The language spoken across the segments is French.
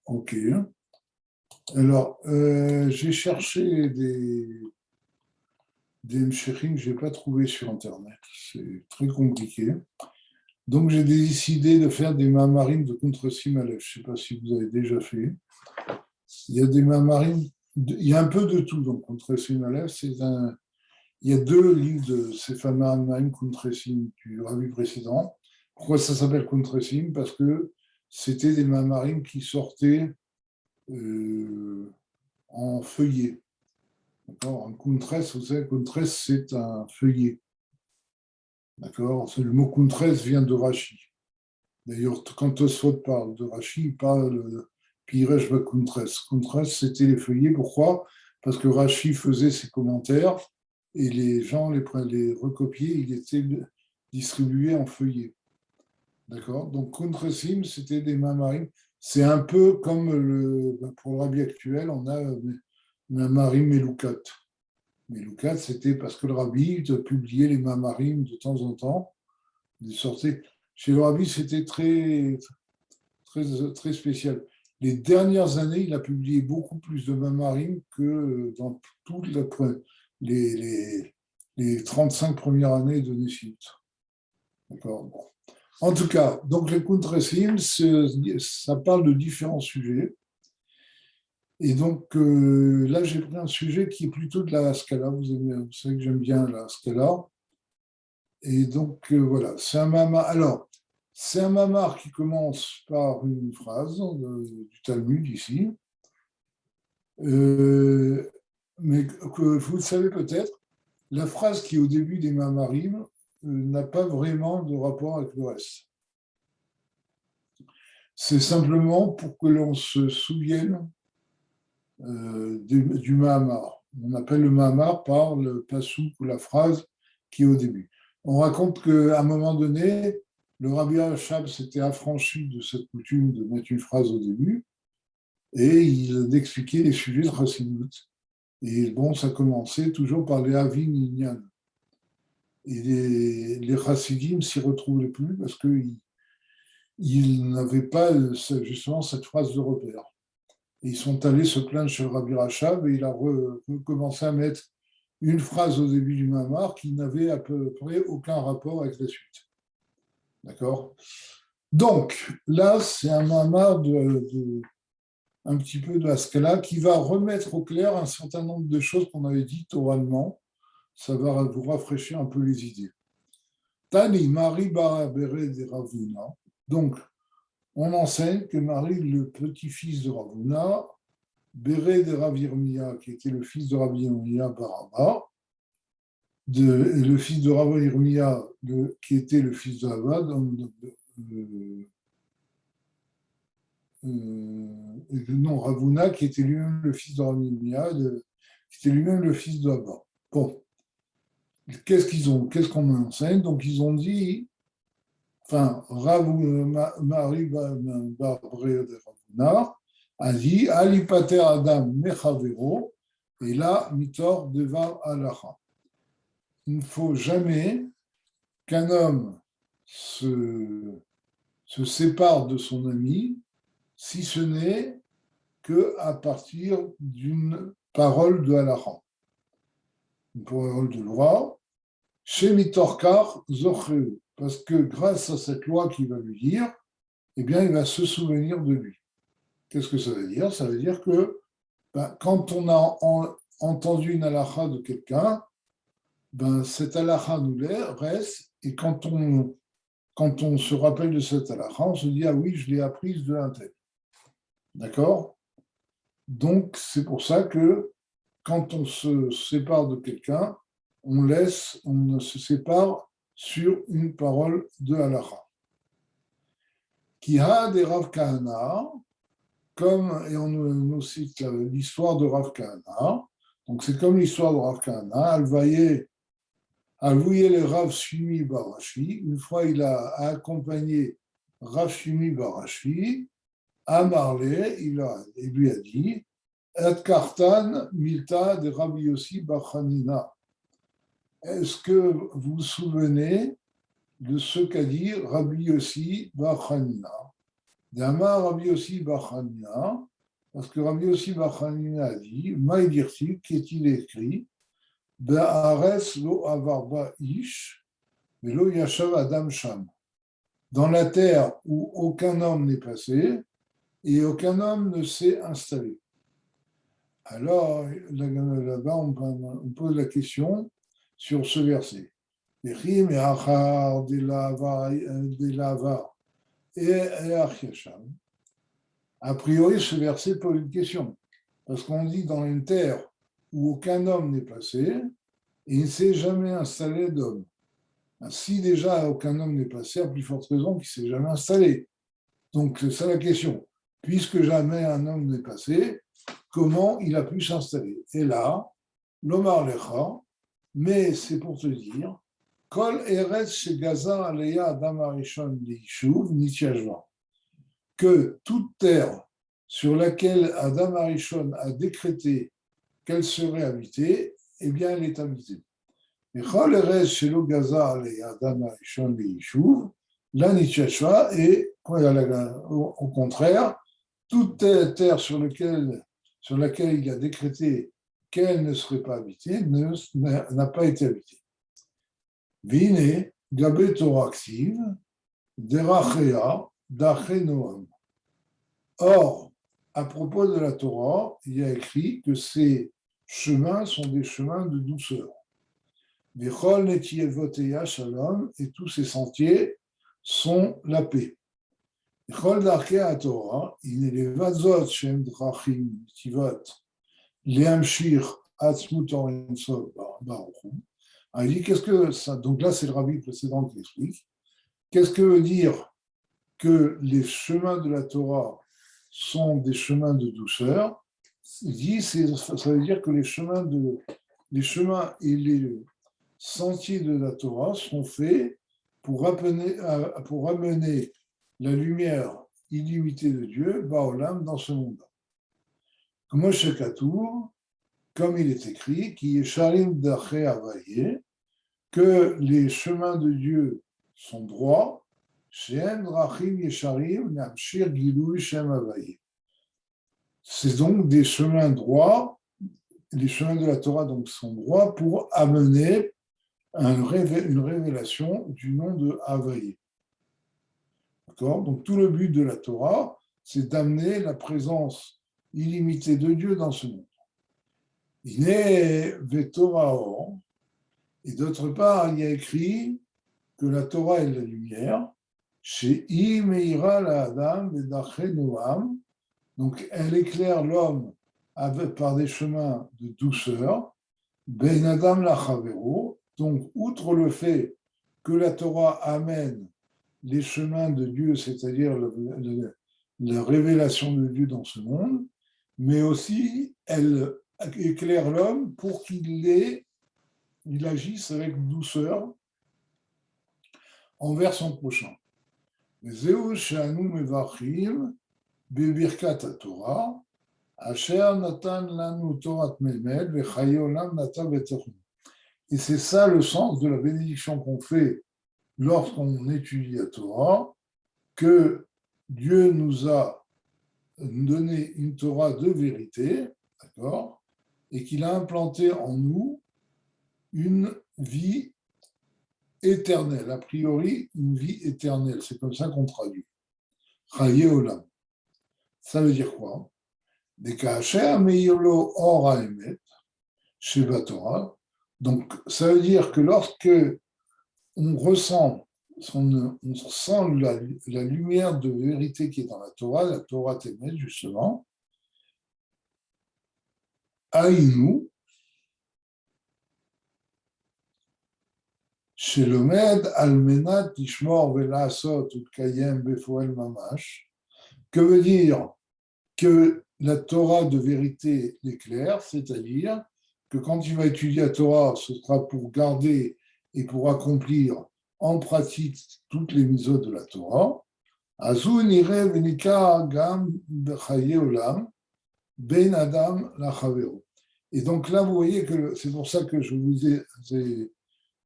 Ok. Alors, j'ai cherché des mshechim que je n'ai pas trouvé sur Internet. C'est très compliqué. Donc, j'ai décidé de faire des mamarim de contre-sim Aleph. Je ne sais pas si vous avez déjà fait. Il y a des mamarim, il y a un peu de tout dans contre-sim Aleph. Il y a deux livres de Sefer Mamarim contre-sim du Rabbi précédent. Pourquoi ça s'appelle contre-sim? Parce que c'était des mamarim qui sortaient en feuillet. D'accord. Un kuntres, vous savez, kuntres, c'est un feuillet. D'accord. Le mot kuntres vient de Rashi. D'ailleurs, quand Tosfot parle de Rashi, il parle de Piresh Kuntres. Kuntres, c'était les feuillets. Pourquoi? Parce que Rashi faisait ses commentaires et les gens les recopiaient, il était distribué en feuillets. D'accord. Donc, Kuntresim, c'était des mamarim. C'est un peu comme pour le rabbi actuel, on a Mamarim Melukat. Melukat, c'était parce que le rabbi publiait les mamarim de temps en temps. Chez le rabbi, c'était très, très, très spécial. Les dernières années, il a publié beaucoup plus de mamarim que dans toutes les 35 premières années de Nessit. D'accord. Bon. En tout cas, donc les Kuntresim, ça parle de différents sujets. Et donc là, j'ai pris un sujet qui est plutôt de la Scala. Vous savez que j'aime bien la Scala. Et donc voilà, c'est un mamar. Alors, c'est un mamar qui commence par une phrase du Talmud ici. Mais que vous le savez peut-être, la phrase qui est au début des mamarim n'a pas vraiment de rapport avec le reste. C'est simplement pour que l'on se souvienne du Mahamar. On appelle le Mahamar par le pasouk ou la phrase qui est au début. On raconte qu'à un moment donné, le Rabbi Rachab s'était affranchi de cette coutume de mettre une phrase au début et d'expliquer les sujets de Chassidut. Et bon, ça commençait toujours par les Avin Inyan. Et les Chassidim ne s'y retrouvaient plus parce qu'ils n'avaient pas justement cette phrase de repère. Et ils sont allés se plaindre chez le Rabbi Rachab et il a recommencé à mettre une phrase au début du Mamar qui n'avait à peu près aucun rapport avec la suite. D'accord? Donc, là, c'est un Mamar un petit peu de la Scala qui va remettre au clair un certain nombre de choses qu'on avait dites oralement. Ça va vous rafraîchir un peu les idées. Tani, Marie Barabere de Ravuna. Donc, on enseigne que Marie, le petit-fils de Ravuna, Béré de Rav Yirmia, qui était le fils de Rav Yirmia Baraba, le fils de Rav Yirmia, qui était le fils de Abba, non, Ravuna, qui était lui-même le fils de Rav Yirmia, qui était lui-même le fils de Abba. Bon, qu'est-ce qu'on enseigne? Donc, ils ont dit, enfin, Marie Barbré de Ravuna a dit, Alipater Adam Mechavero, et là, Mitor Devar Alacha. Il ne faut jamais qu'un homme se sépare de son ami, si ce n'est qu'à partir d'une parole de Halacha, une parole de loi, chez Mitorkar Zocheu, parce que grâce à cette loi qu'il va lui dire, eh bien, il va se souvenir de lui. Qu'est-ce que ça veut dire? Ça veut dire que quand on a entendu une halacha de quelqu'un, cette halacha nous reste, et quand on se rappelle de cette halacha, on se dit, ah oui, je l'ai apprise de un tel. D'accord? Donc, c'est pour ça que quand on se sépare de quelqu'un, on se sépare sur une parole de halacha. Qui a des Rav Kahana, et on nous cite l'histoire de Rav Kahana. Donc, c'est comme l'histoire de Rav Kahana. Elle voyait le Rav Shimi Barashi. Une fois, il a accompagné Rav Shimi Barashi à Marley. Il lui a dit Et Kartan Milta de Rabbi Yossi Bachanina. Est-ce que vous vous souvenez de ce qu'a dit Rabbi Yossi Bachanina? D'Amar Rabbi Yossi Bar Hanina, parce que Rabbi Yossi Bar Hanina a dit, Maïdirti, qu'est-il écrit, Ba'aretz lo avarba ish, velo yashav adam sham. Dans la terre où aucun homme n'est passé et aucun homme ne s'est installé. Alors, là-bas, on pose la question sur ce verset. A priori, ce verset pose une question. Parce qu'on dit dans une terre où aucun homme n'est passé et il ne s'est jamais installé d'homme. Si déjà aucun homme n'est passé, à plus forte raison qu'il ne s'est jamais installé. Donc, c'est ça la question. Puisque jamais un homme n'est passé, comment il a pu s'installer? Et là, l'Omar Lecha, mais c'est pour te dire, Kol Eretz Shegaza Aleya Adam Arishon Leishuv Nityashva, que toute terre sur laquelle Adam Arishon a décrété qu'elle serait habitée, eh bien, elle est habitée. Et Kol Eretz Shelo Gaza Aleya Adam Arishon Leishuv, la Nityashva, et au contraire, toute terre sur laquelle il a décrété qu'elle ne serait pas habitée n'a pas été habitée. Vine, Gabé Torah Ksiv, Derachea, Dache Noam. Or, à propos de la Torah, il y a écrit que ces chemins sont des chemins de douceur. Vechol Netievoteya Shalom, et tous ces sentiers sont la paix. Vechol Darkea Torah, il est vazot Shem Drachim Tivot, Leamshir Atzmut Orensov Baruch. Il dit qu'est-ce que ça. Donc là, c'est le rabbi précédent qui explique. Qu'est-ce que veut dire que les chemins de la Torah sont des chemins de douceur? Il dit ça veut dire que les chemins et les sentiers de la Torah sont faits pour amener la lumière illimitée de Dieu, Baolam, dans ce monde. Comme Shekatour, comme il est écrit, qui est Sharim Dache Avaye, que les chemins de Dieu sont droits, Shem Drachim Yesharim Namshir Gilui Shem Avaye. C'est donc des chemins droits, les chemins de la Torah donc sont droits pour amener une révélation du nom de Avaye. D'accord? Donc tout le but de la Torah, c'est d'amener la présence illimitée de Dieu dans ce monde. Il est Vetorah, et d'autre part, il y a écrit que la Torah est la lumière, chez Imeira la Adam Vedache Noam, donc elle éclaire l'homme par des chemins de douceur, Ben Adam la Chavero, donc outre le fait que la Torah amène les chemins de Dieu, c'est-à-dire la révélation de Dieu dans ce monde, mais aussi elle éclaire l'homme pour qu'il agisse avec douceur envers son prochain. Zeu she'anu mevachim bebirkat haTorah, asher natan lanu Torat Melmed vechaye olam nata betochnu. Et c'est ça le sens de la bénédiction qu'on fait lorsqu'on étudie la Torah, que Dieu nous a donné une Torah de vérité, d'accord, et qu'il a implanté en nous une vie éternelle, a priori une vie éternelle, c'est comme ça qu'on traduit. Chaye olam. Ça veut dire quoi? Des kacher meyolo or haemet, sheba Torah. Donc ça veut dire que lorsque on ressent la lumière de vérité qui est dans la Torah Témet, justement, Aïnou, chez le Med, Almenat, Tishmor, Velasot, Utkayem, Befoel, Mamash, que veut dire que la Torah de vérité est claire, c'est-à-dire que quand tu vas étudier la Torah, ce sera pour garder et pour accomplir en pratique toutes les mitzvot de la Torah. Azu nire venika gam bechaye olam ben adam lachavero. Et donc là, vous voyez que c'est pour ça que j'ai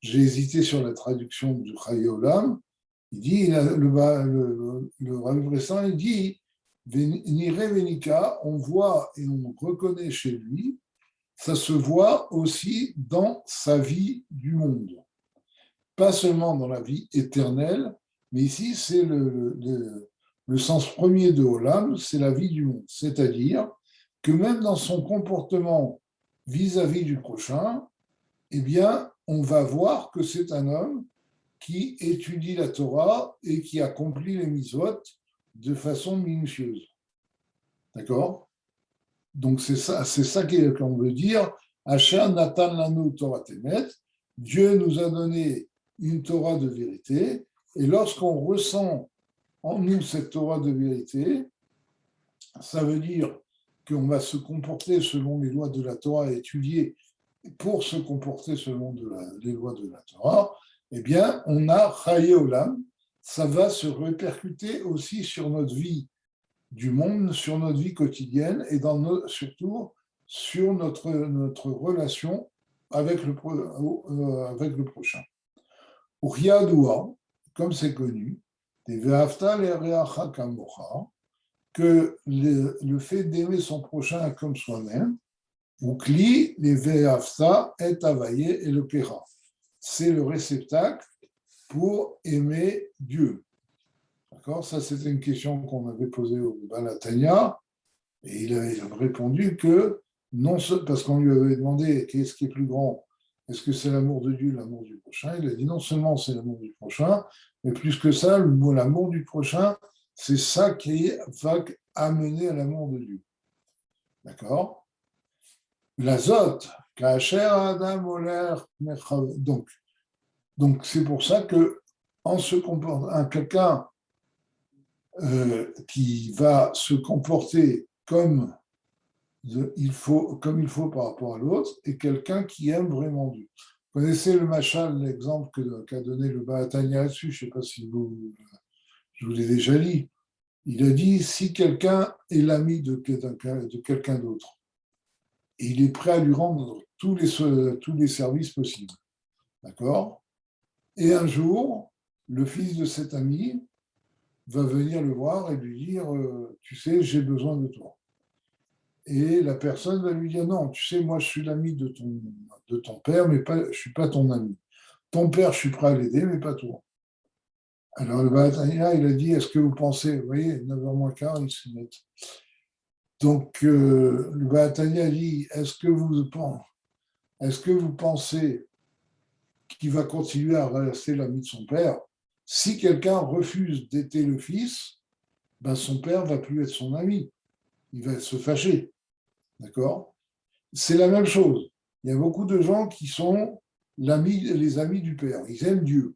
hésité sur la traduction du chaye olam. Il dit, le Rabbi Bressan, il dit, Nire Venika, on voit et on reconnaît chez lui, ça se voit aussi dans sa vie du monde. Pas seulement dans la vie éternelle, mais ici, c'est le sens premier de Olam, c'est la vie du monde. C'est-à-dire que même dans son comportement vis-à-vis du prochain, eh bien, on va voir que c'est un homme qui étudie la Torah et qui accomplit les mitzvot de façon minutieuse. D'accord? Donc c'est ça qu'on veut dire. Asher Natan Lanu Torah Temet. Dieu nous a donné une Torah de vérité, et lorsqu'on ressent en nous cette Torah de vérité, ça veut dire qu'on va se comporter selon les lois de la Torah et étudier pour se comporter selon les lois de la Torah, eh bien, on a Chaye Olam, ça va se répercuter aussi sur notre vie du monde, sur notre vie quotidienne et surtout sur notre relation avec le prochain. Pour Yadoua, comme c'est connu, que le fait d'aimer son prochain comme soi-même, ou Kli, les Ve'afta, et Avaye et le Kera. C'est le réceptacle pour aimer Dieu. D'accord? Ça, c'était une question qu'on avait posée au Balatania, et il a répondu que non, parce qu'on lui avait demandé qu'est-ce qui est plus grand, est-ce que c'est l'amour de Dieu, l'amour du prochain? Il a dit non seulement c'est l'amour du prochain, mais plus que ça, l'amour du prochain, c'est ça qui va amener à l'amour de Dieu. D'accord? L'azot, kacher adam oler donc c'est pour ça que en se comportant, quelqu'un qui va se comporter comme il faut par rapport à l'autre, et quelqu'un qui aime vraiment Dieu. Vous connaissez le machal, l'exemple qu'a donné le Baatania là-dessus, je ne sais pas si je vous l'ai déjà dit. Il a dit, si quelqu'un est l'ami de quelqu'un d'autre, et il est prêt à lui rendre tous les services possibles, d'accord? Et un jour, le fils de cet ami va venir le voir et lui dire, tu sais, j'ai besoin de toi. Et la personne va lui dire, non, tu sais, moi je suis l'ami de ton père, mais je ne suis pas ton ami. Ton père, je suis prêt à l'aider, mais pas toi. Alors le Baatania, il a dit, est-ce que vous pensez, vous voyez, 9h moins quart, il se met. Donc le Baatania dit, est-ce que vous pensez qu'il va continuer à rester l'ami de son père? Si quelqu'un refuse d'être le fils, ben son père ne va plus être son ami. Il va se fâcher. D'accord? C'est la même chose. Il y a beaucoup de gens qui sont les amis du père. Ils aiment Dieu.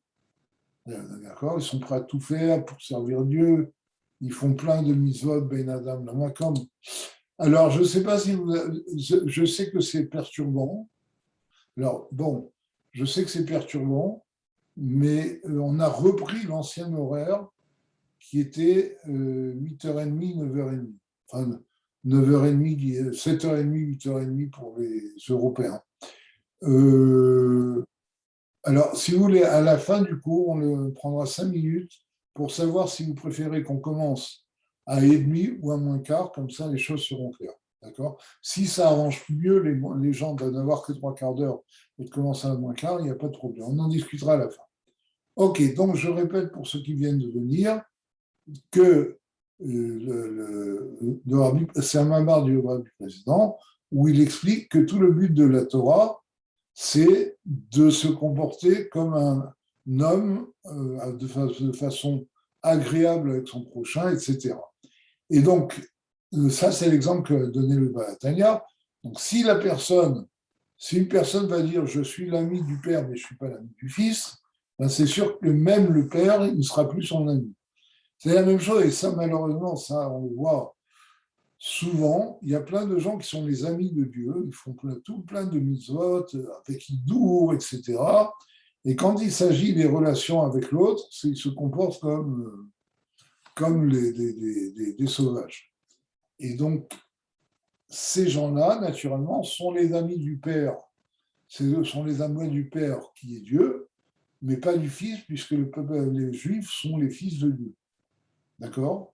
D'accord? Ils sont prêts à tout faire pour servir Dieu. Ils font plein de mitzvot, ben adam, la makam. Alors, je ne sais pas si je sais que c'est perturbant. Alors, bon, je sais que c'est perturbant, mais on a repris l'ancien horaire qui était 8h30, 9h30. Enfin, 9h30, 7h30, 8h30 pour les Européens. Alors, si vous voulez, à la fin du cours, on prendra 5 minutes pour savoir si vous préférez qu'on commence à 1h30 ou à moins quart, comme ça les choses seront claires. D'accord? Si ça arrange mieux les gens de n'avoir que 3/4 d'heure et de commencer à moins quart, il n'y a pas de problème. On en discutera à la fin. Ok, donc je répète pour ceux qui viennent de venir que c'est un mamar du Rabbi président où il explique que tout le but de la Torah, c'est de se comporter comme un homme de façon agréable avec son prochain, etc. Et donc, ça, c'est l'exemple que donnait le Balatania. Donc, si une personne va dire je suis l'ami du père, mais je ne suis pas l'ami du fils, ben c'est sûr que même le père, il ne sera plus son ami. C'est la même chose, et ça, malheureusement, ça, on le voit souvent. Il y a plein de gens qui sont les amis de Dieu, ils font plein de mitzvot, avec Hidour, etc. Et quand il s'agit des relations avec l'autre, ils se comportent comme des sauvages. Et donc, ces gens-là, naturellement, sont les amis du Père. Ce sont les amis du Père qui est Dieu. mais pas du Fils, puisque les Juifs sont les fils de Dieu. D'accord?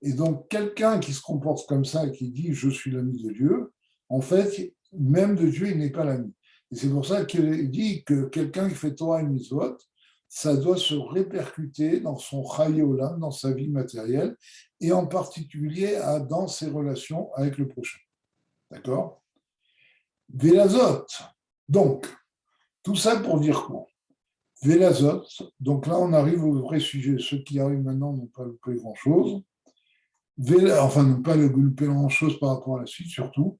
Et donc, quelqu'un qui se comporte comme ça, qui dit je suis l'ami de Dieu, en fait, même de Dieu, il n'est pas l'ami. Et c'est pour ça qu'il dit que quelqu'un qui fait Torah et Mitzvot, ça doit se répercuter dans son Chaye Olam, dans sa vie matérielle, et en particulier dans ses relations avec le prochain. D'accord? Vélazot. Donc, tout ça pour dire quoi? Vélazot. Donc là, on arrive au vrai sujet. Ceux qui arrivent maintenant n'ont pas loupé grand-chose. Enfin, n'ont pas loupé grand-chose par rapport à la suite, surtout.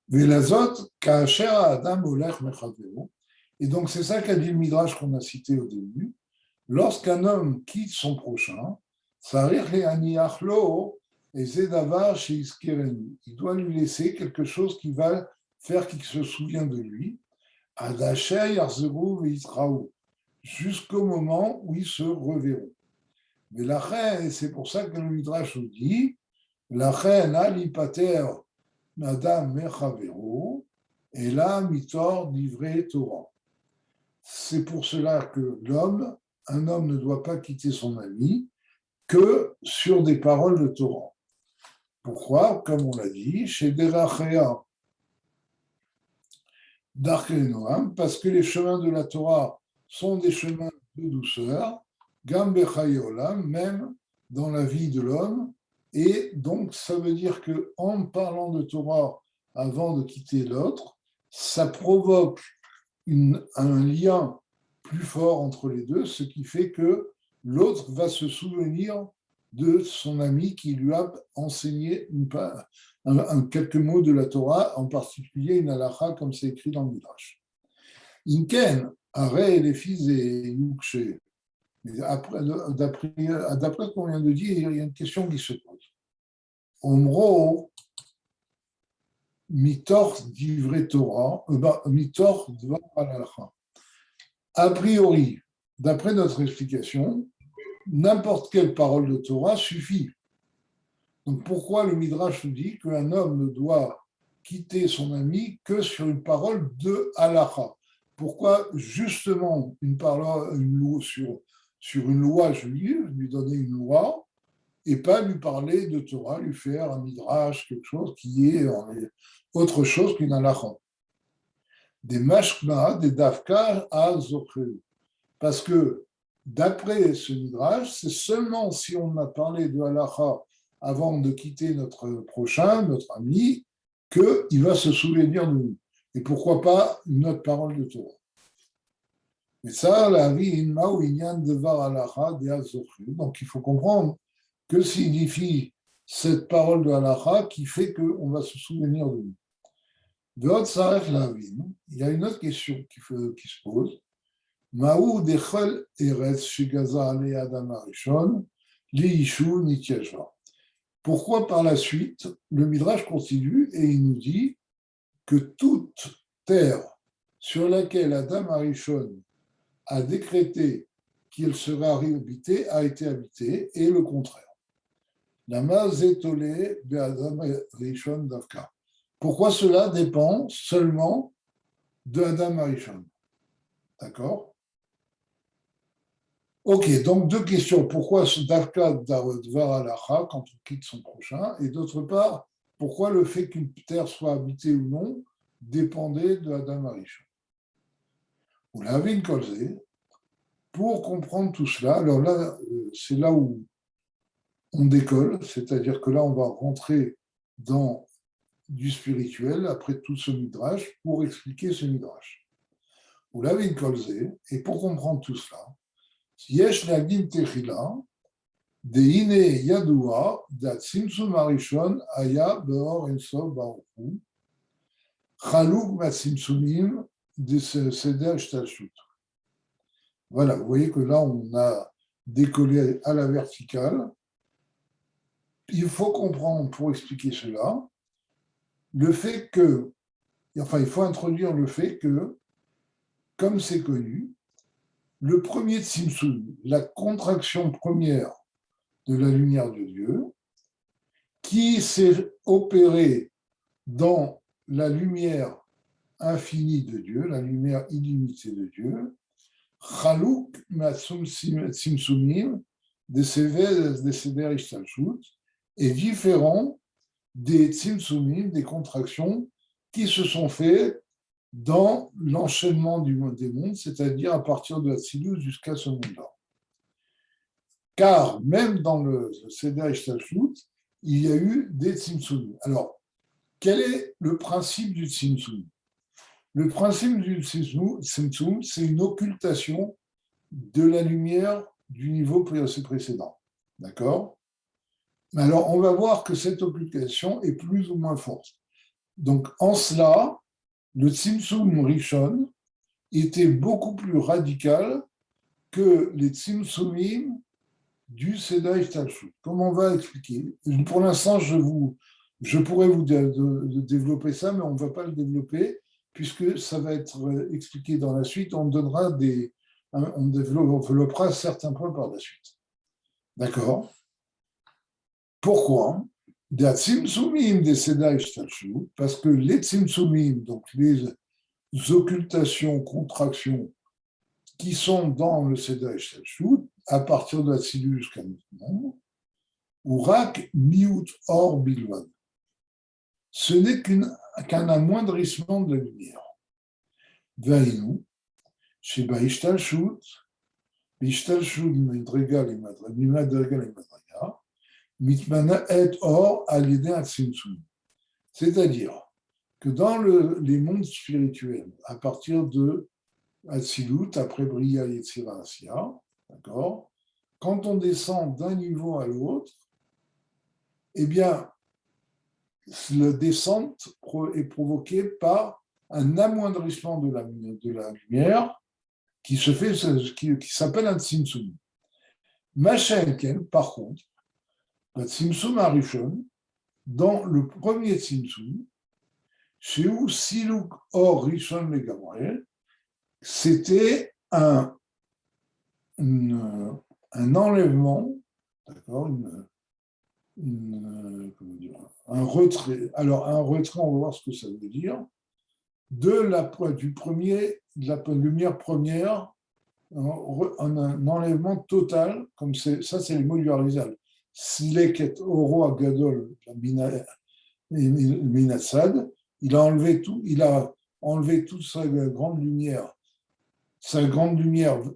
Vélazot, Kacher Adam Olech Mechavero. Et donc, c'est ça qu'a dit le Midrash qu'on a cité au début. Lorsqu'un homme quitte son prochain, il doit lui laisser quelque chose qui va faire qu'il se souvient de lui, jusqu'au moment où ils se reverront. Mais la reine, c'est pour ça que le Midrash nous dit, la reine alipater madame mechavero, et là, mitor livré Torah. C'est pour cela que un homme ne doit pas quitter son ami que sur des paroles de Torah. Pourquoi? Comme on l'a dit, chez Derachea d'Archei Noam, parce que les chemins de la Torah sont des chemins de douceur, Gam Bechaye Olam, même dans la vie de l'homme. Et donc, ça veut dire qu'en parlant de Torah avant de quitter l'autre, ça provoque un lien plus fort entre les deux, ce qui fait que l'autre va se souvenir de son ami qui lui a enseigné quelques mots de la Torah, en particulier une halakha, comme c'est écrit dans le Midrash. Inken, Aré, les fils et Yukshe. D'après ce qu'on vient de dire, il y a une question qui se pose. Omro, mitor divrei Torah, mitor dvar halakha. A priori, d'après notre explication, n'importe quelle parole de Torah suffit. Donc pourquoi le Midrash nous dit qu'un homme ne doit quitter son ami que sur une parole de halakha? Pourquoi justement une loi sur une loi juive, lui donner une loi, et pas lui parler de Torah, lui faire un Midrash, quelque chose qui est autre chose qu'une halakha? Des mashma, des dafkar à zokhel. Parce que d'après ce Midrash, c'est seulement si on a parlé de halakha avant de quitter notre prochain, notre ami, qu'il va se souvenir de nous. Et pourquoi pas une autre parole de Torah. Mais ça, la vie inma ou inyan devar halakha de azokhel. Donc il faut comprendre que signifie cette parole de halakha qui fait qu'on va se souvenir de nous. Il y a une autre question qui se pose. Maou dechol eretz shegaza ale Adam Arishon li yishu nityaja. Pourquoi par la suite, le Midrash continue et il nous dit que toute terre sur laquelle Adam Arishon a décrété qu'il sera habité a été habitée et le contraire. Lama zetole be Adam Arishon davka. Pourquoi cela dépend seulement de Adam Arishon? D'accord? Ok, donc deux questions. Pourquoi ce Davka Dvar Alacha quand on quitte son prochain? Et d'autre part, pourquoi le fait qu'une terre soit habitée ou non dépendait de Adam Arishon? Vous l'avez une causée. Pour comprendre tout cela, alors là, c'est là où on décolle, c'est-à-dire que là, on va rentrer dans du spirituel après tout ce midrash pour expliquer ce midrash. Vous l'avez une causée, et pour comprendre tout cela, Yesh Nagim Techila, de Ine Yadoua, d'Atsimsum Arishon, Aya, Beor, Ensov, Baruchu, Chalouk, Matsimsumim, de Seder Shtalshut. Voilà, vous voyez que là, on a décollé à la verticale. Il faut comprendre, pour expliquer cela, le fait que, enfin, il faut introduire le fait que, comme c'est connu, le premier Tzimtzum, la contraction première de la lumière de Dieu, qui s'est opérée dans la lumière infinie de Dieu, la lumière illimitée de Dieu, Chalouk Tzimtzumim des Seder Ishtalshut est différent des Tzimtzumim, des contractions qui se sont faites dans l'enchaînement des mondes, c'est-à-dire à partir de Atzilus jusqu'à ce monde-là. Car même dans le Seder Ishtalshut, il y a eu des Tzimtzumim. Alors, quel est le principe du Tzimtzum? Le principe du Tzimtzum, c'est une occultation de la lumière du niveau précédent. D'accord? Alors, on va voir que cette occultation est plus ou moins forte. Donc, en cela, le Tzimtzum Rishon était beaucoup plus radical que les Tzimtzumim du Seder Ishtalshut. Comme on va expliquer. Pour l'instant, je pourrais vous développer ça, mais on ne va pas le développer, puisque ça va être expliqué dans la suite. On développera certains points par la suite. D'accord? Pourquoi? Des Tzimtzumim des Seder Ishtalshut, parce que les Tzimtzumim, donc les occultations, contractions, qui sont dans le Seder Ishtalshut, à partir de Atzilus jusqu'à maintenant, ou Rak Miut Or Bilvad. Ce n'est qu'un amoindrissement de la lumière. Vaïnou, chez Ishtalshut, Ishtalshut Madriga et Madraga, Mitmana et Or Alidé Atzimtzum. C'est-à-dire que dans les mondes spirituels, à partir de Atzilut, après Bria Yetzira Asya, d'accord, quand on descend d'un niveau à l'autre, eh bien, la descente est provoquée par un amoindrissement de la lumière qui se fait, qui s'appelle un Tzimtzum. Machenken, par contre, le Tzimtzum Arishon, dans le premier Tzimtzum, chez où Siluk Or Rishon Legamrel, c'était un enlèvement, d'accord, un retrait. Alors, un retrait, on va voir ce que ça veut dire, de la lumière première, un enlèvement total, comme ça, c'est les mots du Harizal. Sleket Oro Agadol Minatsad, il a enlevé toute sa grande lumière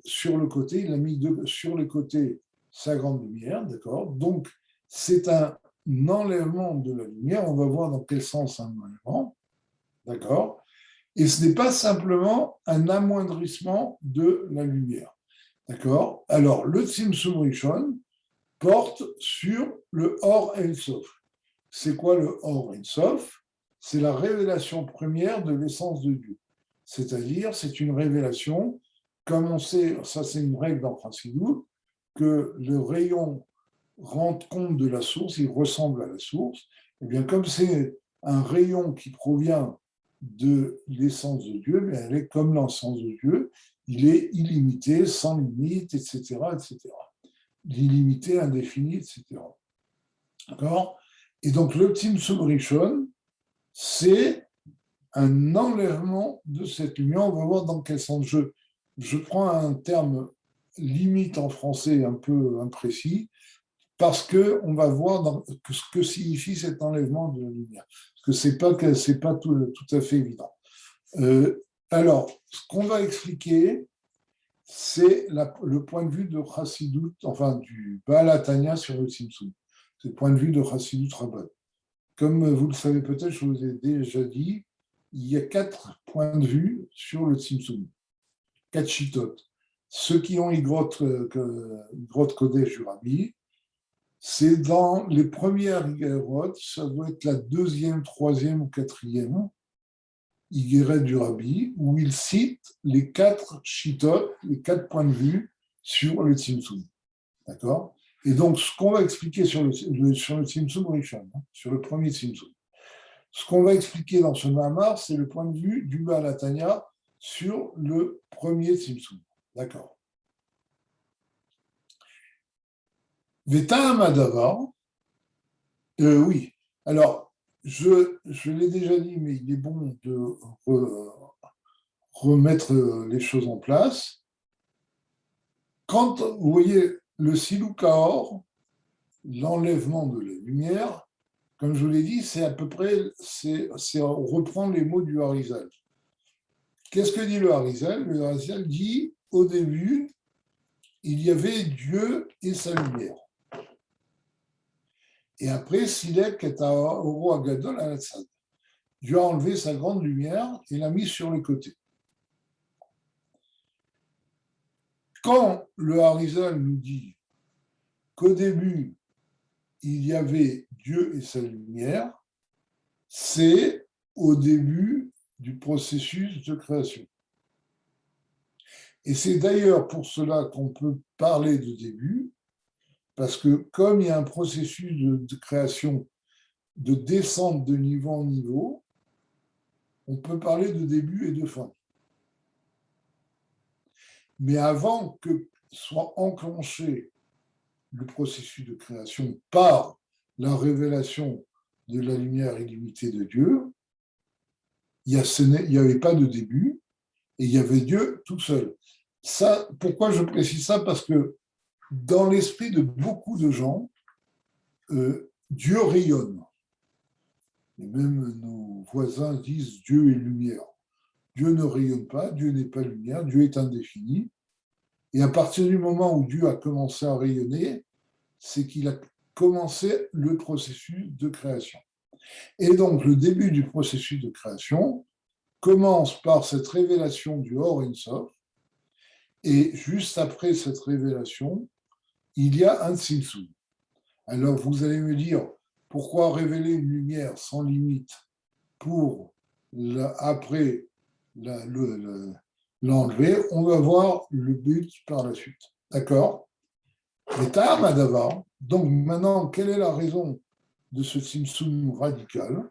sur le côté, il a mis sur les côtés sa grande lumière, d'accord? Donc, c'est un enlèvement de la lumière, on va voir dans quel sens un enlèvement, d'accord? Et ce n'est pas simplement un amoindrissement de la lumière, d'accord? Alors, le Tzimtzum Rishon porte sur le Or Ein Sof. C'est quoi le Or Ein Sof? C'est la révélation première de l'essence de Dieu. C'est-à-dire, c'est une révélation, comme on sait, ça c'est une règle dans Chassidut, que le rayon rend compte de la source, il ressemble à la source. Et bien, comme c'est un rayon qui provient de l'essence de Dieu, bien, elle est comme l'essence de Dieu, il est illimité, sans limite, etc., etc. L'illimité, indéfini, etc. D'accord? Et donc, le Tzimtzum Rishon, c'est un enlèvement de cette lumière. On va voir dans quel sens. Je prends un terme limite en français un peu imprécis, parce qu'on va voir ce que signifie cet enlèvement de la lumière. Parce que ce n'est pas tout à fait évident. Alors, ce qu'on va expliquer, c'est le point de vue de Chassidut, enfin du Baal HaTanya sur le Tzimtzum. C'est le point de vue de Chassidut Rabbah. Comme vous le savez peut-être, je vous ai déjà dit, il y a 4 points de vue sur le Tzimtzum, 4 chitotes. Ceux qui ont grotte Kodesh du Rabbi, c'est dans les premières Igerot, ça doit être la 2e, 3e ou 4e Igeret du Rabbi, où il cite les 4 chitotes, les 4 points de vue sur le Tzimtzum. D'accord? Et donc, ce qu'on va expliquer sur le Tzimtzum Rishon, sur le premier Tzimtzum, ce qu'on va expliquer dans ce Mahamar, c'est le point de vue du Baal HaTanya sur le premier Tzimtzum. D'accord. Vetam Adavar, oui. Alors, je l'ai déjà dit, mais il est bon de remettre les choses en place. Quand vous voyez le Siloukaor, l'enlèvement de la lumière, comme je vous l'ai dit, c'est à peu près, c'est reprendre les mots du Harizal. Qu'est-ce que dit le Harizal? Le Harizal dit, au début, il y avait Dieu et sa lumière. Et après, Silek est à Oro Agadol à Hatzad. Dieu a enlevé sa grande lumière et l'a mise sur le côté. Quand le Harizal nous dit qu'au début, il y avait Dieu et sa lumière, c'est au début du processus de création. Et c'est d'ailleurs pour cela qu'on peut parler de début, parce que comme il y a un processus de création, de descente de niveau en niveau, on peut parler de début et de fin. Mais avant que soit enclenché le processus de création par la révélation de la lumière illimitée de Dieu, il n'y avait pas de début et il y avait Dieu tout seul. Ça, pourquoi je précise ça? Parce que dans l'esprit de beaucoup de gens, Dieu rayonne. Et même nos voisins disent Dieu est lumière. Dieu ne rayonne pas, Dieu n'est pas lumière, Dieu est indéfini. Et à partir du moment où Dieu a commencé à rayonner, c'est qu'il a commencé le processus de création. Et donc, le début du processus de création commence par cette révélation du Or Ein Sof, et juste après cette révélation, il y a un Tzimtzum. Alors, vous allez me dire, pourquoi révéler une lumière sans limite pour après l'enlever? On va voir le but par la suite. D'accord? Mais Ta'am Adavar, donc maintenant, quelle est la raison de ce Tzimtzum radical?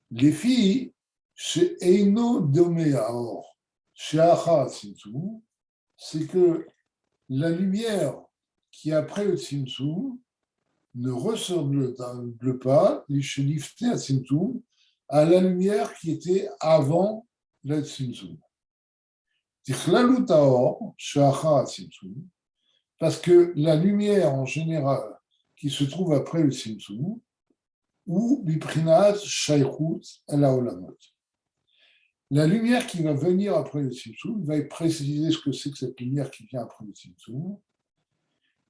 Les filles, chez Eino Domeaor, chez Acha Tzimtzum, c'est que la lumière qui est après le Tzimtzum ne ressemble pas, les Shelifte à Tzimtzum, à la lumière qui était avant le Tzimtzum. Tichlalu Taor, chez Acha Tzimtzum, parce que la lumière en général qui se trouve après le Tzimtzum, ou Biprinat Shaykhut El Haolamot. La lumière qui va venir après le Tzimtzum, va préciser ce que c'est que cette lumière qui vient après le Tzimtzum,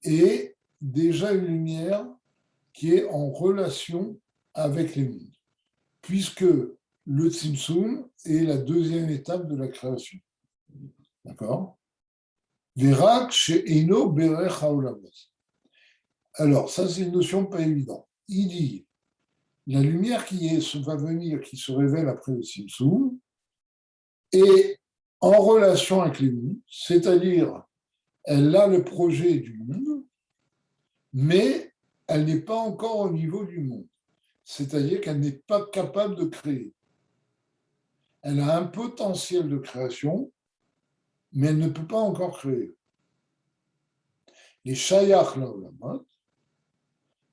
et déjà une lumière qui est en relation avec les mondes, puisque le Tzimtzum est la deuxième étape de la création. D'accord? Verak she'eino berech haolamot. Alors, ça, c'est une notion pas évidente. Il dit, la lumière va venir, qui se révèle après le Tzimtzum, est en relation avec les mondes, c'est-à-dire, elle a le projet du monde, mais elle n'est pas encore au niveau du monde. C'est-à-dire qu'elle n'est pas capable de créer. Elle a un potentiel de création, mais elle ne peut pas encore créer. Les shayach laolamot,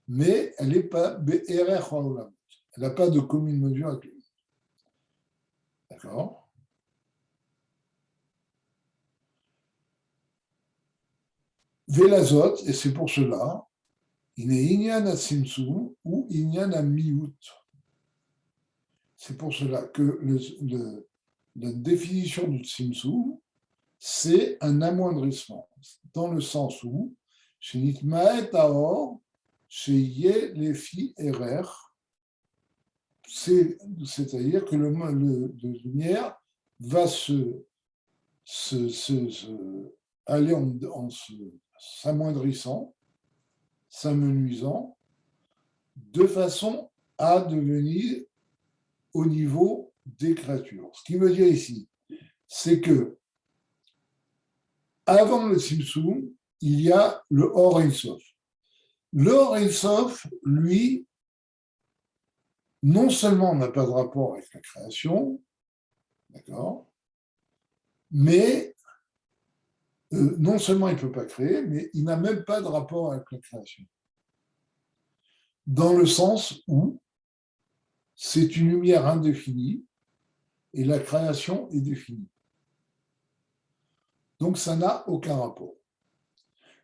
mais elle n'est pas be'erech laolamot. Elle n'a pas de commune mesure avec lui. D'accord? Velazot, et c'est pour cela, il est inyan à Tzimtzum ou inyan à Miout. C'est pour cela que la définition du Tzimtzum, c'est un amoindrissement, dans le sens où, chez Nitmaet Aor, chez Yé Lefi Erer, c'est-à-dire que le lumière va aller en s'amoindrissant, s'amenuisant, de façon à devenir au niveau des créatures. Ce qui veut dire ici, c'est que avant le Tzimtzum, il y a le Or Ein Sof. Le Or Ein Sof, lui, non seulement n'a pas de rapport avec la création, d'accord, mais non seulement il ne peut pas créer, mais il n'a même pas de rapport avec la création. Dans le sens où c'est une lumière indéfinie et la création est définie. Donc ça n'a aucun rapport.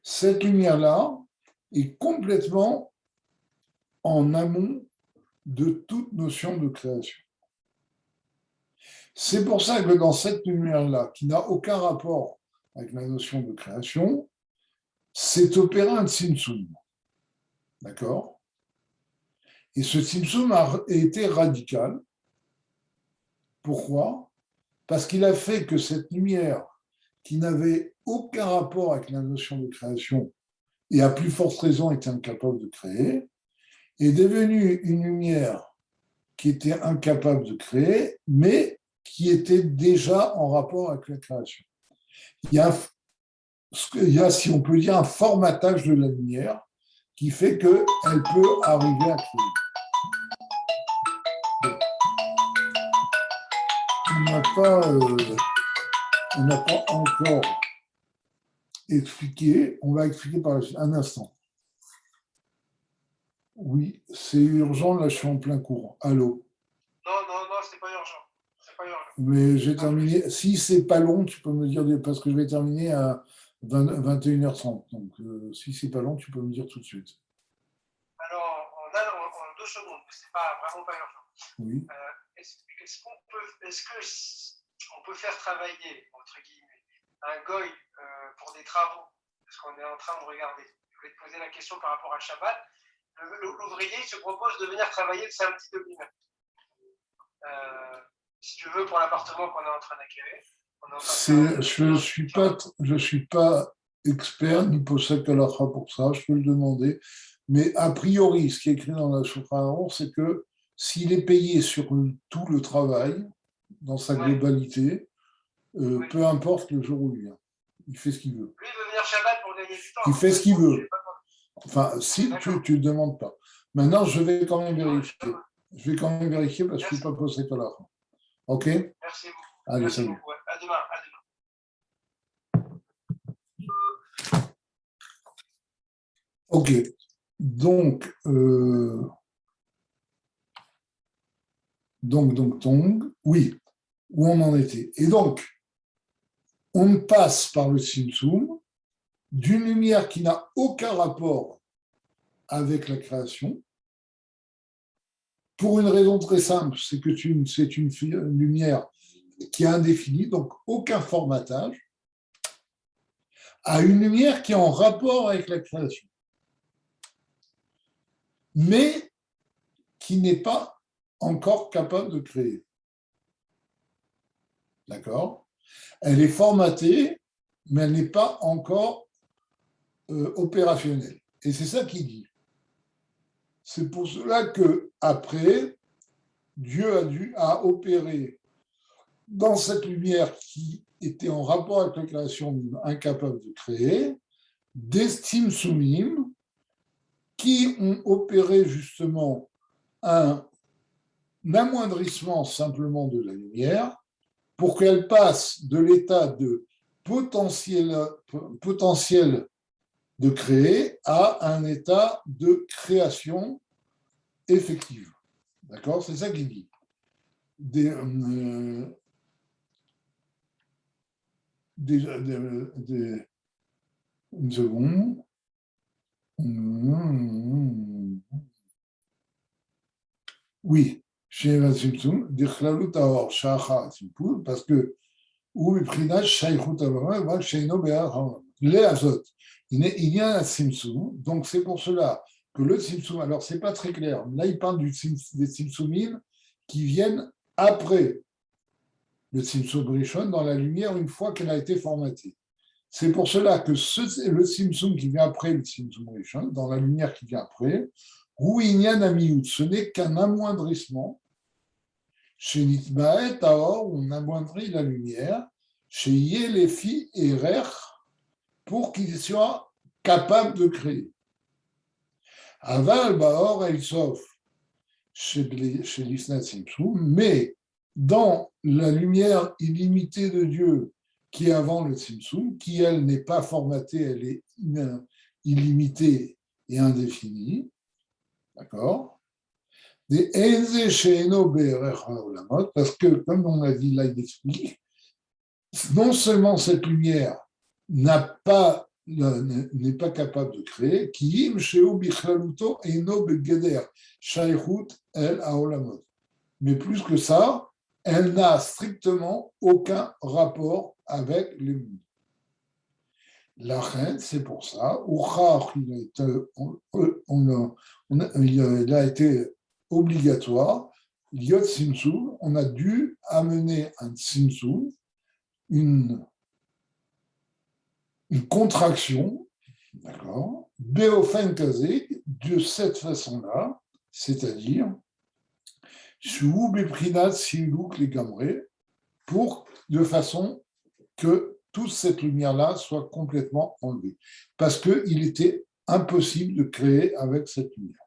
cette lumière-là est complètement en amont de toute notion de création. C'est pour ça que dans cette lumière-là, qui n'a aucun rapport avec la notion de création, s'est opéré un tzimtzum. D'accord? Et ce tzimtzum a été radical. Pourquoi? Parce qu'il a fait que cette lumière, qui n'avait aucun rapport avec la notion de création, et à plus forte raison était incapable de créer, est devenue une lumière qui était incapable de créer, mais qui était déjà en rapport avec la création. Il y a, si on peut dire, un formatage de la lumière qui fait qu'elle peut arriver à créer. On n'a pas encore expliqué, on va expliquer par la suite, un instant. Oui, c'est urgent, là je suis en plein cours. Allô? Non, c'est pas urgent. C'est pas urgent. Mais j'ai terminé. Si c'est pas long, tu peux me dire, parce que je vais terminer à 21h30. Donc si c'est pas long, tu peux me dire tout de suite. Alors, on a en 2 secondes, mais c'est pas vraiment pas urgent. Oui. Est-ce qu'on peut faire travailler, entre guillemets, un goy pour des travaux? Parce qu'on est en train de regarder. Je voulais te poser la question par rapport à Shabbat. L'ouvrier se propose de venir travailler le samedi de lui-même. Si tu veux, pour l'appartement qu'on est en train d'acquérir. Je suis pas expert ni possède halakha pour ça, je peux le demander. Mais a priori, ce qui est écrit dans la Shulchan Aruch, c'est que s'il est payé sur tout le travail, dans sa globalité, peu importe le jour où il vient. Il fait ce qu'il veut. Lui, il veut venir Shabbat pour gagner du temps. Il fait ce qu'il veut. Enfin, si tu ne le demandes pas. Maintenant, je vais quand même vérifier. Je vais quand même vérifier parce que je ne suis pas posé à l'heure. OK? Merci beaucoup. Allez, merci salut. Beaucoup. À demain. OK. Donc, oui, où on en était. Et donc, on passe par le Tzimtzum d'une lumière qui n'a aucun rapport avec la création, pour une raison très simple, c'est que c'est une lumière qui est indéfinie, donc aucun formatage, à une lumière qui est en rapport avec la création, mais qui n'est pas encore capable de créer. D'accord? Elle est formatée, mais elle n'est pas encore opérationnelle. Et c'est ça qu'il dit. C'est pour cela que après, Dieu a opéré dans cette lumière qui était en rapport avec la création, incapable de créer, des tzimtzumim qui ont opéré justement un amoindrissement simplement de la lumière pour qu'elle passe de l'état de potentiel de créer à un état de création effective. D'accord? C'est ça qu'il dit. Une seconde. Oui, chez la Tzimtzum, parce que il y a un Tzimtzum, donc c'est pour cela que le Tzimtzum, alors c'est pas très clair, là il parle des Tzimtzumim qui viennent après le Tzimtzum Rishon dans la lumière une fois qu'elle a été formatée. C'est pour cela que le Tzimtzum qui vient après le Tzimtzum Rishon, dans la lumière qui vient après, Rouinyan Amiout, ce n'est qu'un amoindrissement. Chez Nitbaet, on amoindrit la lumière. Chez Yelefi et Rech, pour qu'il soit capable de créer. Aval, Baor, El Sof, chez l'Isna Tzimtzum, mais dans la lumière illimitée de Dieu qui est avant le Tzimtzum, qui elle n'est pas formatée, elle est illimitée et indéfinie, d'accord? Parce que, comme on l'a dit là, il explique, non seulement cette lumière n'a pas n'est pas capable de créer, Kiim Sheu Bichlaluto Eino Begeder Shaychut El Aolamot. Mais plus que ça, elle n'a strictement aucun rapport avec les mondes. La reine, c'est pour ça, il a été obligatoire, Liot Simsum, on a dû amener un Simsum, une contraction, d'accord, Beofen Kazé, de cette façon-là, c'est-à-dire, Shou Beprinat Siluk les Gamré, pour de façon que toute cette lumière-là soit complètement enlevée. Parce qu'il était impossible de créer avec cette lumière.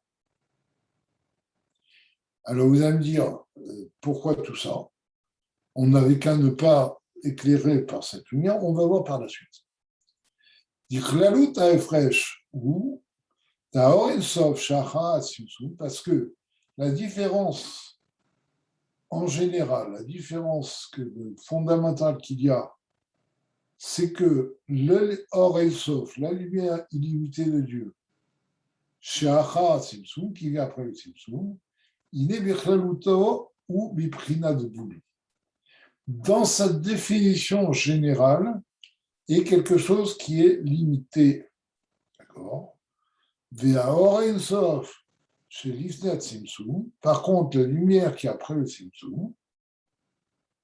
Alors vous allez me dire, pourquoi tout ça? On n'avait qu'à ne pas éclairer par cette lumière, on va voir par la suite. Parce que la différence en général, la différence fondamentale qu'il y a, c'est que le Or El Sof, la lumière illimitée de Dieu, Sheacha Tzimtzum, qui vient après le Tzimtzum, il est Bechlaluto ou Biprina de Boule. Dans sa définition générale, est quelque chose qui est limité. D'accord? Ve'aor El Sof, chez l'Ifnat Tzimtzum, par contre, la lumière qui est après le Tzimtzum,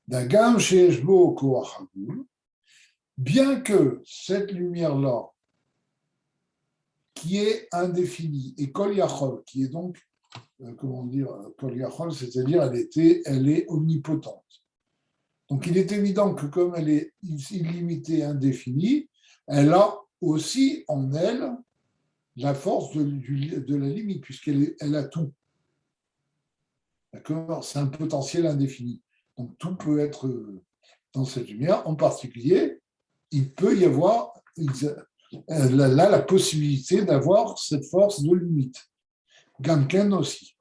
Dagam Sheeshbo Koach Hagul, bien que cette lumière-là, qui est indéfinie, et Kol Yachol, qui est donc, comment dire, Kol Yachol, c'est-à-dire elle est omnipotente. Donc il est évident que comme elle est illimitée, indéfinie, elle a aussi en elle la force de la limite, puisqu'elle a tout. D'accord? C'est un potentiel indéfini. Donc tout peut être dans cette lumière, en particulier, il peut y avoir là la possibilité d'avoir cette force de limite. Gamken aussi.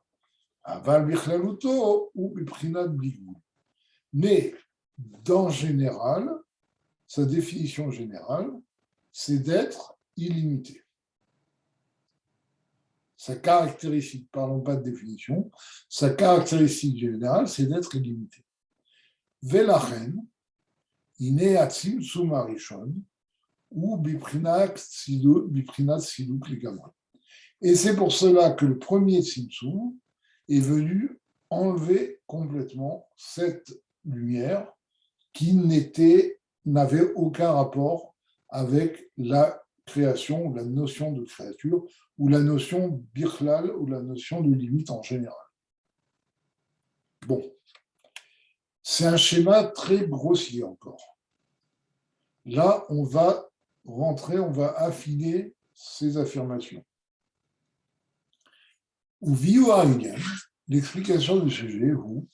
Aval bichlaluto ou biprinat bigou. Mais, dans général, sa définition générale, c'est d'être illimité. Sa caractéristique, parlons pas de définition, sa caractéristique générale, c'est d'être illimité. Velachen, iné atzim sumarishon, ou biprinat siluk ligamra. Et c'est pour cela que le premier Tzimtzum est venu enlever complètement cette lumière qui n'avait aucun rapport avec la création ou la notion de créature ou la notion bichlal ou la notion de limite en général. Bon, c'est un schéma très grossier encore. Là, on va rentrer, on va affiner ces affirmations. Ou l'explication du sujet, où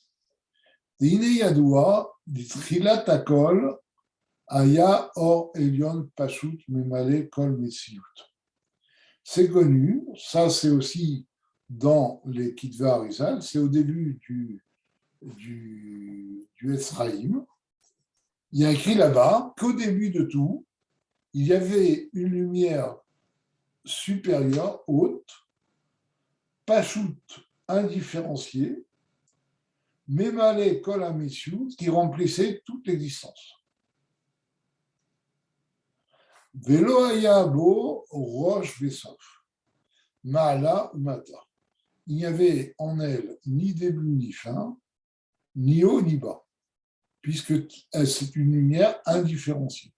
Aya Or Elion Pashut Memale Kol Mesiut. C'est connu, ça c'est aussi dans les Kitve Arizal, c'est au début du Ezraïm. Il y a écrit là-bas qu'au début de tout, il y avait une lumière supérieure, haute, Pashut, indifférenciée, Memale Kol Mesiut, qui remplissait toute l'existence. Velo Ayabo Roche Vesof, Maala ou Mata. Il n'y avait en elle ni début ni fin, ni haut ni bas, puisque c'est une lumière indifférenciée.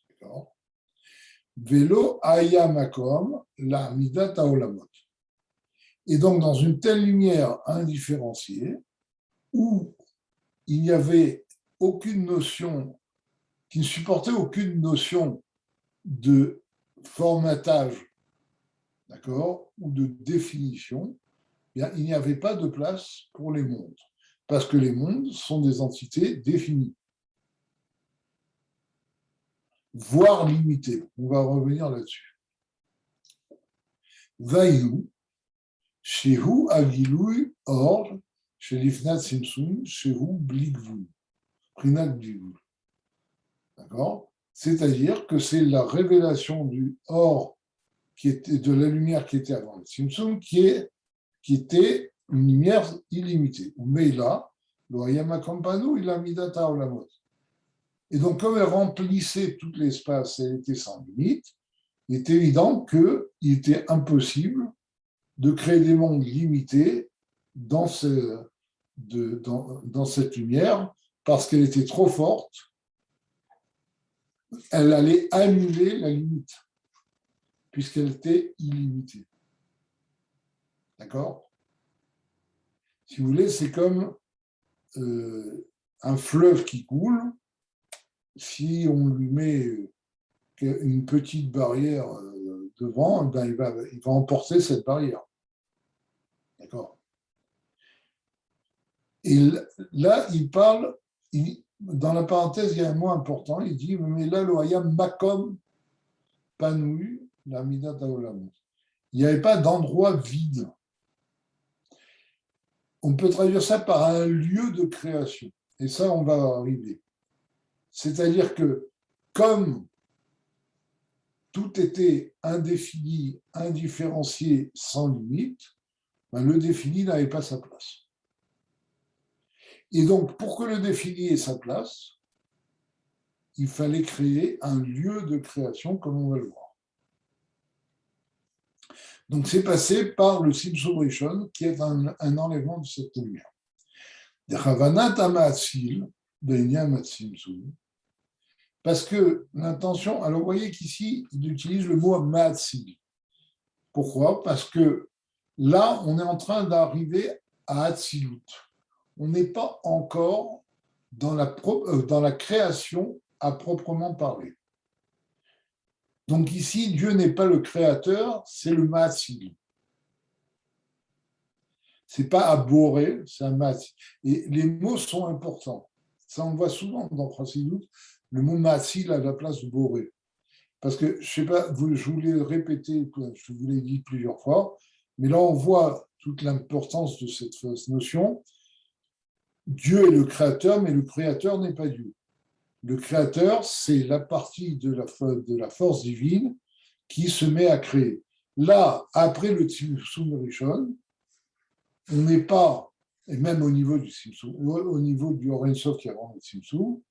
D'accord? Velo Ayamakom la Midata Olamot. Et donc, dans une telle lumière indifférenciée, où il n'y avait aucune notion, qui ne supportait aucune notion de formatage, d'accord, ou de définition, bien, il n'y avait pas de place pour les mondes, parce que les mondes sont des entités définies, voire limitées. On va revenir là-dessus. Vaïou, Shehu Agiloui Or, chez l'Ifnat Simsum, Shehu Bligvou, Prinat Bligvou. D'accord? C'est-à-dire que c'est la révélation du or, qui était, de la lumière qui était avant le Tzimtzum, qui était une lumière illimitée. Mais là, le Hayama Kampanu, il a mis data olamot. Et donc, comme elle remplissait tout l'espace, elle était sans limite, il est évident qu'il était impossible de créer des mondes limités dans cette lumière, parce qu'elle était trop forte, elle allait annuler la limite, puisqu'elle était illimitée. D'accord ? Si vous voulez, c'est comme un fleuve qui coule. Si on lui met une petite barrière devant, ben il va emporter cette barrière. D'accord ? Et là, il parle, dans la parenthèse, il y a un mot important, il dit, mais là, le hayam makom panoui, la midat haolam. Il n'y avait pas d'endroit vide. On peut traduire ça par un lieu de création. Et ça, on va arriver. C'est-à-dire que, comme tout était indéfini, indifférencié, sans limite, ben le défini n'avait pas sa place. Et donc, pour que le défini ait sa place, il fallait créer un lieu de création, comme on va le voir. Donc, c'est passé par le Tzimtzum Rishon, qui est un enlèvement de cette lumière. Parce que l'intention, alors vous voyez qu'ici, il utilise le mot Ma'atzil. Pourquoi ? Parce que là, on est en train d'arriver à Atzilut. On n'est pas encore dans la création à proprement parler. Donc ici, Dieu n'est pas le créateur, c'est le Ma'atzil. Ce n'est pas Aboré, c'est un Ma'atzil. Et les mots sont importants. Ça, on voit souvent dans Chassidut, le mot Ma'atzil à la place de Boré. Parce que, je ne sais pas, je vous l'ai répété, je vous l'ai dit plusieurs fois, mais là, on voit toute l'importance de cette notion. Dieu est le créateur, mais le créateur n'est pas Dieu. Le créateur, c'est la partie de la force divine qui se met à créer. Là, après le Tzimtzum Rishon, on n'est pas, et même au niveau du Tzimtzum, au niveau du Or Ein Sof qui est avant le Tzimtzum,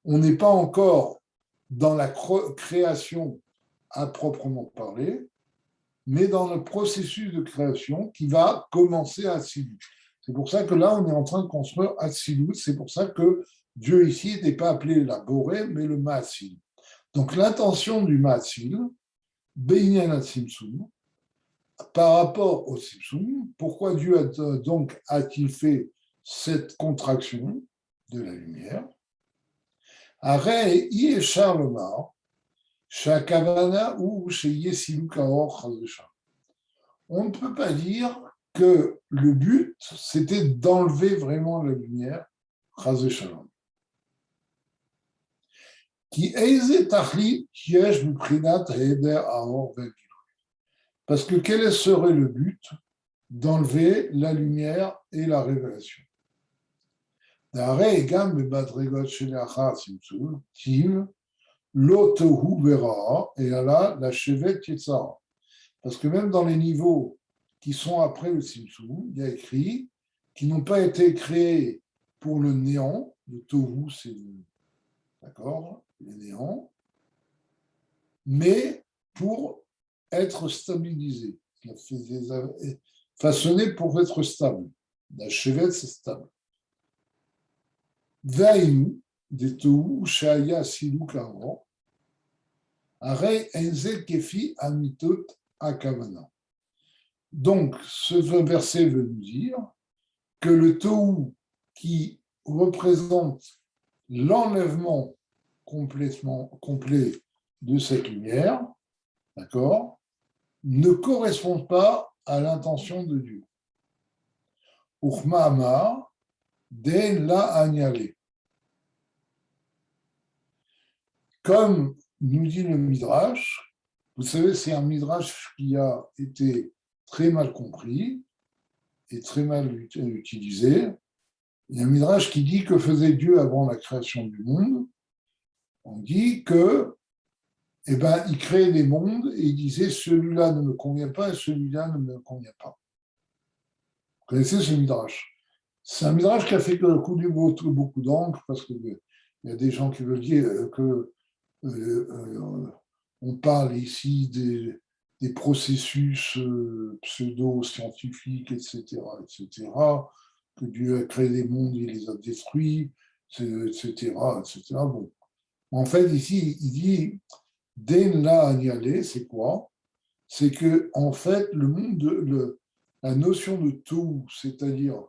on n'est pas encore dans la création à proprement parler, mais dans le processus de création qui va commencer à Atzilut. C'est pour ça que là, on est en train de construire Atzilut. C'est pour ça que Dieu ici n'était pas appelé la Boré, mais le Ma'atzil. Donc l'intention du Ma'atzil, Beinyan HaTzimtzum, par rapport au Tzimtzum, pourquoi Dieu a-t-il fait cette contraction de la lumière ? Arrêt Yeshar Lomar, Shakavana ou chez Yesilu Kaor Chazesha. On ne peut pas dire que le but, c'était d'enlever vraiment la lumière, Chazeshalom. Parce que quel serait le but d'enlever la lumière et la révélation? Et là, la chevet Yetzara. Parce que même dans les niveaux qui sont après le Tzimtzum, il y a écrit qui n'ont pas été créés pour le néant. Le tohu, c'est le néant, mais pour être stabilisé, façonné pour être stable. La chevet, c'est stable. Vaïnu, des tohu, shaya siluk avant, arei enze kefi amitot akavana. Donc, ce verset veut nous dire que le tohu qui représente l'enlèvement complet de cette lumière, d'accord, ne correspond pas à l'intention de Dieu. Uchma amar de la agnale. Comme nous dit le Midrash, vous savez, c'est un Midrash qui a été très mal compris et très mal utilisé. Il y a un Midrash qui dit que faisait Dieu avant la création du monde. On dit que, eh ben, il créait des mondes et il disait celui-là ne me convient pas et celui-là ne me convient pas. Vous connaissez ce midrash? C'est un midrash qui a fait couler beaucoup d'encre parce qu'il y a des gens qui veulent dire que on parle ici des processus pseudo-scientifiques, etc., que Dieu a créé des mondes, il les a détruits, etc., etc. Bon. En fait, ici, il dit Den la agnale, c'est quoi? C'est que, en fait, la notion de tout, c'est-à-dire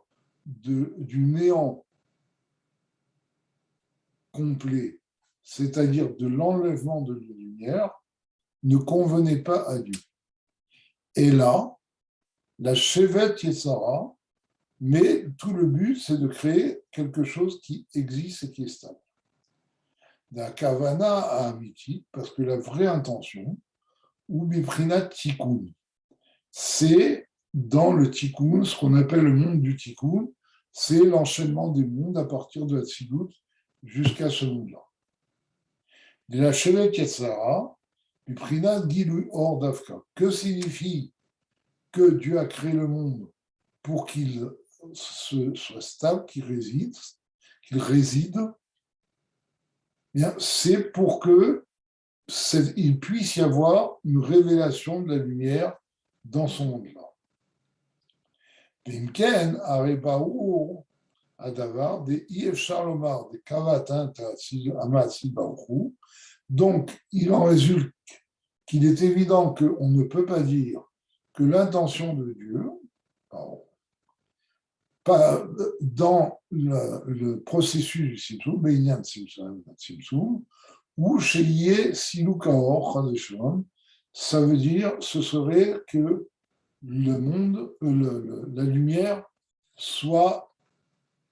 du néant complet, c'est-à-dire de l'enlèvement de la lumière, ne convenait pas à Dieu. Et là, la Shevet Yetzara, mais tout le but, c'est de créer quelque chose qui existe et qui est stable. La Kavana à Amiti, parce que la vraie intention, ou Biprinat Tikkun, c'est dans le Tikkun, ce qu'on appelle le monde du Tikkun, c'est l'enchaînement des mondes à partir de la Tzilut jusqu'à ce monde-là. De la Shevet Yetzara, Biprinat Gilu Or Davka. Que signifie que Dieu a créé le monde pour qu'il soit stable, qu'il réside, bien, c'est pour qu'il puisse y avoir une révélation de la lumière dans son monde-là. Bimken, Arebaou, Adavar, des Yves Charlomar, des Kavatin, Amatsi Baourou. Donc, il en résulte qu'il est évident qu'on ne peut pas dire que l'intention de Dieu, pas dans le processus du Simsum, Beignan Simsum, ou chez Yé Silukaor Chadeshon, ça veut dire ce serait que le monde, la lumière soit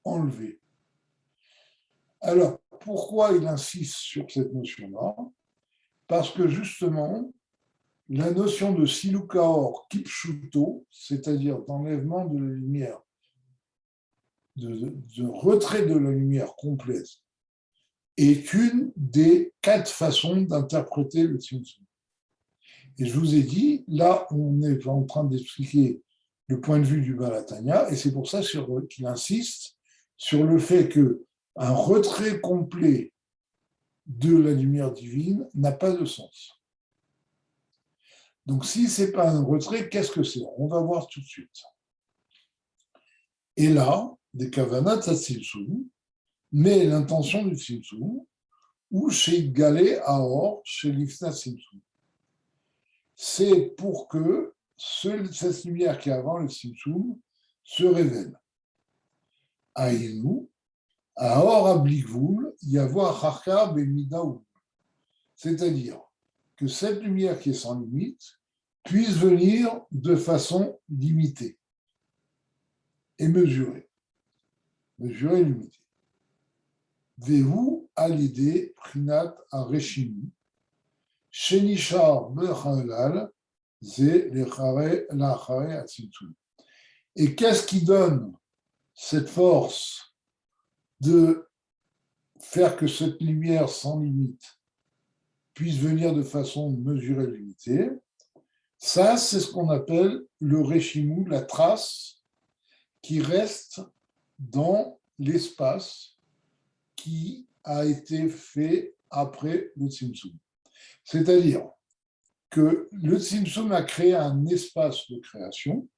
enlevée. Alors, pourquoi il insiste sur cette notion-là? Parce que justement, la notion de Silukaor Kipshuto, c'est-à-dire d'enlèvement de la lumière, de retrait de la lumière complète, est une des 4 façons d'interpréter le Tzimtzum. Et je vous ai dit, là, on est en train d'expliquer le point de vue du Baal HaTanya, et c'est pour ça qu'il insiste sur le fait qu'un retrait complet de la lumière divine n'a pas de sens. Donc, si ce n'est pas un retrait, qu'est-ce que c'est? On va voir tout de suite. Et là, des kavanat tzimtzum, mais l'intention du tzimtzum, ou chez Galé Aor, chez l'Ifna tzimtzum. C'est pour que cette lumière qui est avant le tzimtzum se révèle. Aïnou, Aor ablikvul, yavoir chachar bemidaou. C'est-à-dire que cette lumière qui est sans limite puisse venir de façon limitée et mesurée. Mesurée et limitée. Vehu à l'idée prinat à Reshimu, Shenishar Bechalal, Ze Lachare Atzimtzum. Et qu'est-ce qui donne cette force de faire que cette lumière sans limite puisse venir de façon mesurée et limitée? Ça, c'est ce qu'on appelle le Reshimu, la trace qui reste dans l'espace qui a été fait après le Tzimtzum. C'est-à-dire que le Tzimtzum a créé un espace de création,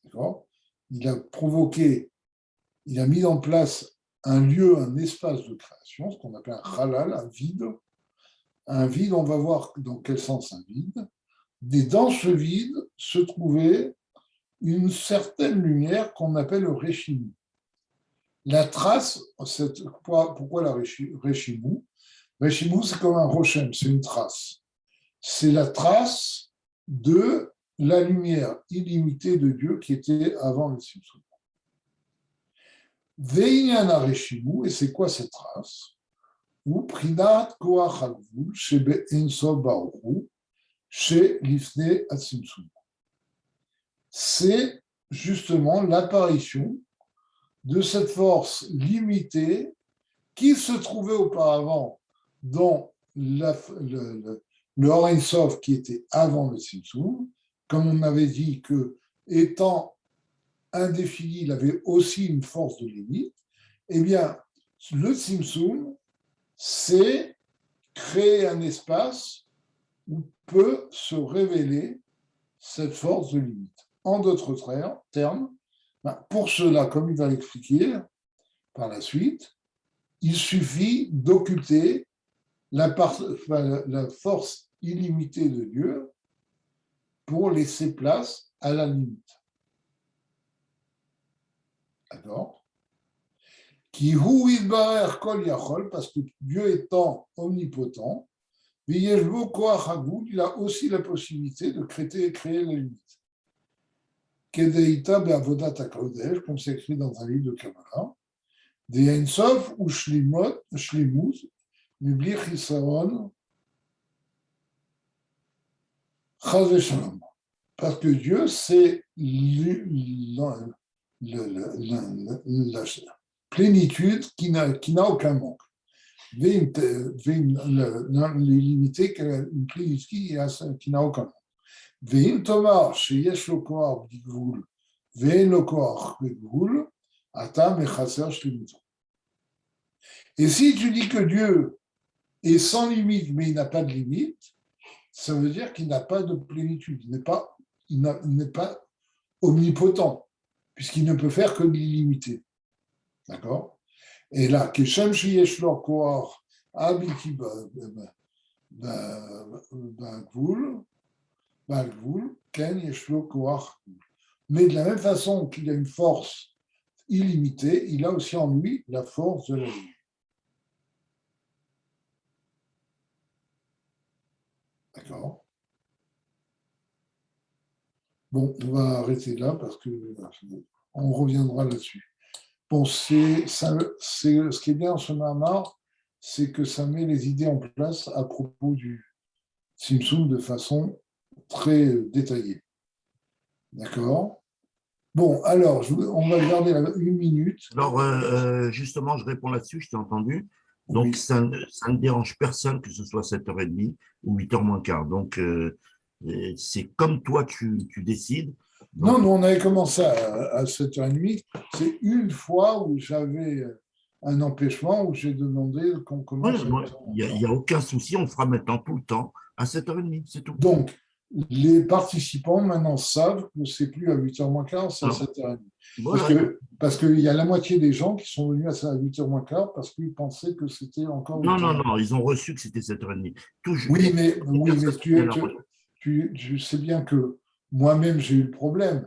d'accord? Il a provoqué, il a mis en place un lieu, un espace de création, ce qu'on appelle un halal, un vide. Un vide, on va voir dans quel sens un vide. Et dans ce vide se trouvait une certaine lumière qu'on appelle le Reshimu. La trace, pourquoi la Reshimu? Reshimu, c'est comme un rochem, c'est une trace. C'est la trace de la lumière illimitée de Dieu qui était avant le Tzimtzum. Veinyana Reshimu, et c'est quoi cette trace? Ou Prinat Koach Hagvul, chez Be'ensof Baruchu, chez Lifnei Atzimtzum. C'est justement l'apparition de cette force limitée qui se trouvait auparavant dans le Or Ein Sof qui était avant le Tzimtzum, comme on avait dit que étant indéfini, il avait aussi une force de limite, eh bien, le Tzimtzum, c'est créer un espace où peut se révéler cette force de limite. En d'autres termes, pour cela, comme il va l'expliquer par la suite, il suffit d'occulter la force illimitée de Dieu pour laisser place à la limite. D'accord ? Qui hu yitbarer kol yachol, parce que Dieu étant omnipotent, il a aussi la possibilité de créer la limite. Kedeita be'avodat hakodesh, comme c'est écrit dans un livre de Kabbalah, de Ein Sof ou shlimut, mibli chisaron, chas v'shalom. Parce que Dieu, c'est la plénitude qui n'a aucun manque. L'illimité, une plénitude qui n'a aucun manque. ואם תאמר שיש לו כוח בלי גבול ואין לו כוח בגבול, אתה מחסר שלמותו. Et si tu dis que Dieu est sans limite, mais il n'a pas de limite, ça veut dire qu'il n'a pas de plénitude, il n'est pas omnipotent, puisqu'il ne peut faire que de l'illimité. D'accord ? Et là, כשם שיש לו כוח הבלתי בגבול, mais de la même façon qu'il a une force illimitée, il a aussi en lui la force de la vie. D'accord ? Bon, on va arrêter là parce que on reviendra là-dessus. Bon, ce qui est bien en ce mamar, c'est que ça met les idées en place à propos du Tzimtzum de façon très détaillée. D'accord ? Bon, alors, on va garder une minute. Alors, justement, je réponds là-dessus, je t'ai entendu. Donc, Oui. ça ne dérange personne que ce soit 7h30 ou 8h moins quart. Donc, c'est comme toi, tu décides. Donc, Non, nous, on avait commencé à 7h30. C'est une fois où j'avais un empêchement, où j'ai demandé qu'on commence. Il n'y a aucun souci, on fera maintenant tout le temps à 7h30, c'est tout. Donc, les participants maintenant savent que c'est plus à 8h moins quart, c'est à 7h30. Voilà. Parce qu'il y a la moitié des gens qui sont venus à 8h moins quart parce qu'ils pensaient que c'était encore. Non, ils ont reçu que c'était 7h30. Toujours. Oui, mais tu sais bien que moi-même j'ai eu le problème.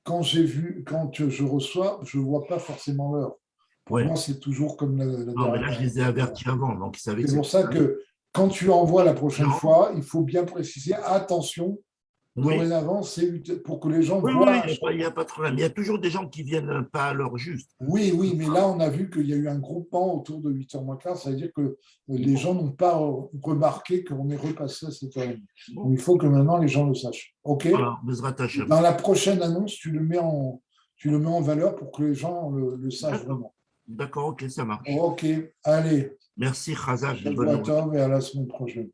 Quand je reçois, je ne vois pas forcément l'heure. Pour moi, c'est toujours comme la Non, dernière. mais là, je les ai avertis avant, donc ils savaient. C'est pour ça que quand tu envoies la prochaine fois, il faut bien préciser, attention, dorénavant, c'est pour que les gens voient. Il n'y a pas de problème. Il y a toujours des gens qui viennent pas à l'heure juste. Oui, mais là, on a vu qu'il y a eu un groupement autour de 8h moins quart, ça veut dire que les gens n'ont pas remarqué qu'on est repassé à 7h30. Donc, il faut que maintenant les gens le sachent. OK ? Voilà, dans la prochaine annonce, tu le mets en valeur pour que les gens le sachent vraiment. D'accord, OK, ça marche. OK, allez. Merci, Chazal. Et à la semaine prochaine.